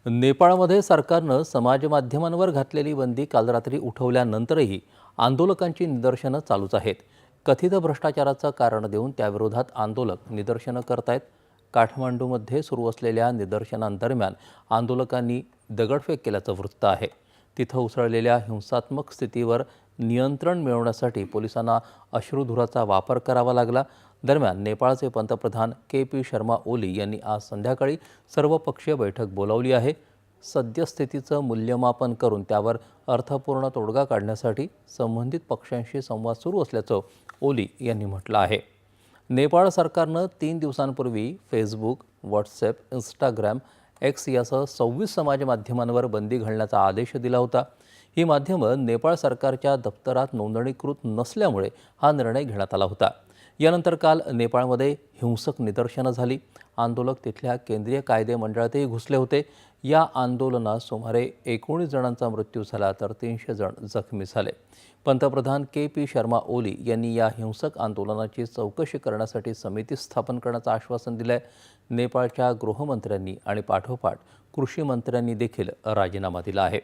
नेपाळमध्ये सरकारनं समाजमाध्यमांवर घातलेली बंदी काल रात्री उठवल्यानंतरही आंदोलकांची निदर्शनं चालूच आहेत. कथित भ्रष्टाचाराचं कारण देऊन त्याविरोधात आंदोलक निदर्शनं करतायत. काठमांडूमध्ये सुरू असलेल्या निदर्शनांदरम्यान आंदोलकांनी दगडफेक केल्याचं वृत्त आहे. तिथं उसळलेल्या हिंसात्मक स्थितीवर नियंत्रण मिळवण्यासाठी पोलिसांना अश्रुधुराचा वापर करावा लागला. दरम्यान नेपाळचे पंतप्रधान के.पी. शर्मा ओली यांनी आज संध्याकाळी सर्वपक्षीय बैठक बोलावली आहे. सद्यस्थितीचं मूल्यमापन करून त्यावर अर्थपूर्ण तोडगा काढण्यासाठी संबंधित पक्षांशी संवाद सुरू असल्याचं ओली यांनी म्हटलं आहे. नेपाळ सरकारनं 3 दिवसांपूर्वी फेसबुक, व्हॉट्सॲप, इंस्टाग्राम, एक्स यासह 26 समाजमाध्यमांवर बंदी घालण्याचा आदेश दिला होता. ही माध्यमं नेपाळ सरकारच्या दप्तरात नोंदणीकृत नसल्यामुळे हा निर्णय घेण्यात आला होता. यानंतर काल नेपाळमध्ये हिंसक निदर्शनं झाली. आंदोलक तिथल्या केंद्रीय कायदे मंडळातही घुसले होते. या आंदोलनात सुमारे 19 जणांचा मृत्यू झाला तर 300 जण जखमी झाले. पंतप्रधान के.पी. शर्मा ओली यांनी या हिंसक आंदोलनाची चौकशी करण्यासाठी समिती स्थापन करण्याचं आश्वासन दिलं आहे. नेपाळच्या गृहमंत्र्यांनी आणि पाठोपाठ कृषी मंत्र्यांनी देखील राजीनामा दिला आहे.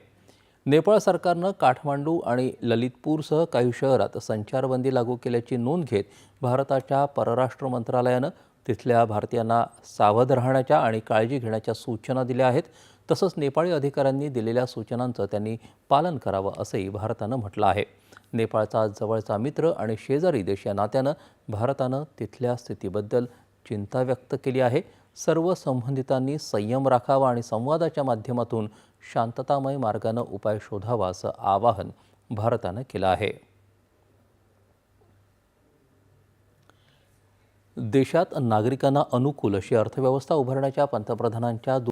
नेपाळ सरकारनं काठमांडू आणि ललितपूरसह काही शहरात संचारबंदी लागू केल्याची नोंद घेत भारताच्या परराष्ट्र मंत्रालयानं तिथल्या भारतीयांना सावध राहण्याच्या आणि काळजी घेण्याच्या सूचना दिल्या आहेत. तसंच नेपाळी अधिकाऱ्यांनी दिलेल्या सूचनांचं त्यांनी पालन करावं असंही भारतानं म्हटलं आहे. नेपाळचा जवळचा मित्र आणि शेजारी देश या नात्यानं भारतानं तिथल्या स्थितीबद्दल चिंता व्यक्त केली आहे. सर्व संबंधितांनी संयम राखावा आणि संवादाच्या माध्यमातून शांततामय मार्गानं उपाय शोधावा असं आवाहन भारतानं केलं आहे. देशात नागरिकांना अनुकूल अशी अर्थव्यवस्था उभारण्याच्या पंतप्रधानांच्या